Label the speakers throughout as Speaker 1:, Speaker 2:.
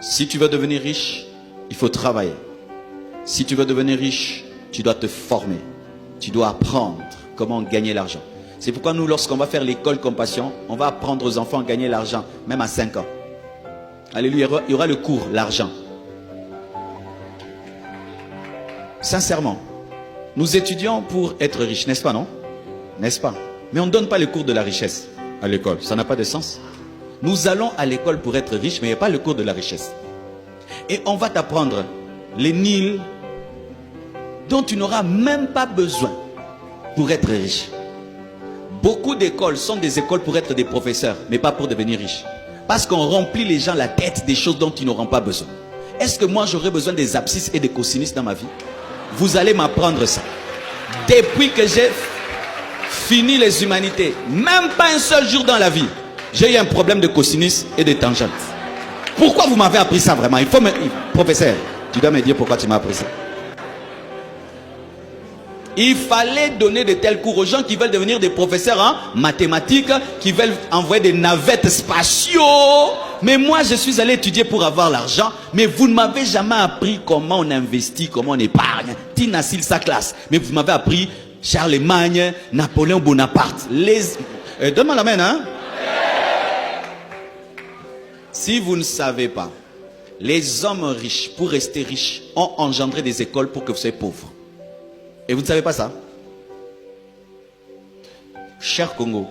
Speaker 1: Si tu veux devenir riche, il faut travailler. Si tu veux devenir riche, tu dois te former. Tu dois apprendre comment gagner l'argent. C'est pourquoi nous, lorsqu'on va faire l'école Compassion, on va apprendre aux enfants à gagner l'argent, même à 5 ans. Alléluia, il y aura le cours, l'argent. Sincèrement, nous étudions pour être riches, n'est-ce pas, non? N'est-ce pas? Mais on ne donne pas le cours de la richesse à l'école. Ça n'a pas de sens. Nous allons à l'école pour être riches, mais il n'y a pas le cours de la richesse. Et on va t'apprendre les Nils dont tu n'auras même pas besoin pour être riche. Beaucoup d'écoles sont des écoles pour être des professeurs, mais pas pour devenir riches. Parce qu'on remplit les gens la tête des choses dont ils n'auront pas besoin. Est-ce que moi j'aurais besoin des abscisses et des cosinus dans ma vie? Vous allez m'apprendre ça. Depuis que j'ai fini les humanités, même pas un seul jour dans la vie, j'ai eu un problème de cosinus et de tangente. Pourquoi vous m'avez appris ça vraiment? Professeur, tu dois me dire pourquoi tu m'as appris ça. Il fallait donner de tels cours aux gens qui veulent devenir des professeurs en mathématiques, qui veulent envoyer des navettes spatiaux. Mais moi, je suis allé étudier pour avoir l'argent. Mais vous ne m'avez jamais appris comment on investit, comment on épargne. Tina Sil, sa classe. Mais vous m'avez appris Charlemagne, Napoléon Bonaparte. Donne-moi la main, hein? Si vous ne savez pas, les hommes riches, pour rester riches, ont engendré des écoles pour que vous soyez pauvres. Et vous ne savez pas ça? Cher Congo,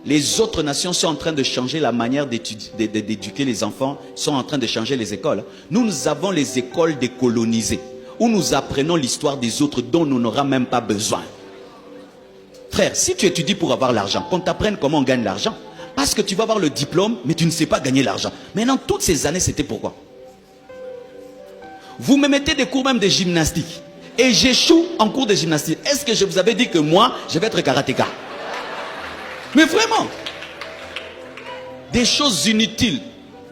Speaker 1: les autres nations sont en train de changer la manière d'éduquer les enfants, sont en train de changer les écoles. Nous avons les écoles décolonisées, où nous apprenons l'histoire des autres dont nous n'aurons même pas besoin. Frère, si tu étudies pour avoir l'argent, qu'on t'apprenne comment on gagne l'argent, parce que tu vas avoir le diplôme, mais tu ne sais pas gagner l'argent. Maintenant, toutes ces années, c'était pourquoi? Vous me mettez des cours même de gymnastique. Et j'échoue en cours de gymnastique. Est-ce que je vous avais dit que moi, je vais être karatéka? Mais vraiment, des choses inutiles.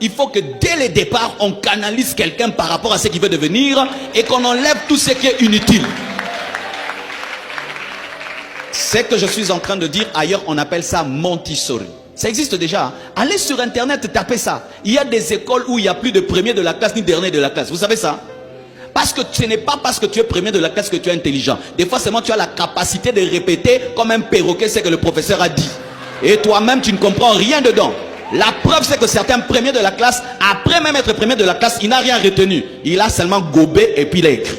Speaker 1: Il faut que dès le départ, on canalise quelqu'un par rapport à ce qu'il veut devenir et qu'on enlève tout ce qui est inutile. Ce que je suis en train de dire ailleurs, on appelle ça Montessori. Ça existe déjà. Allez sur Internet, tapez ça. Il y a des écoles où il n'y a plus de premier de la classe ni dernier de la classe. Vous savez ça? Parce que ce n'est pas parce que tu es premier de la classe que tu es intelligent. Des fois seulement tu as la capacité de répéter comme un perroquet ce que le professeur a dit. Et toi-même tu ne comprends rien dedans. La preuve c'est que certains premiers de la classe, après même être premier de la classe, il n'a rien retenu. Il a seulement gobé et puis il a écrit.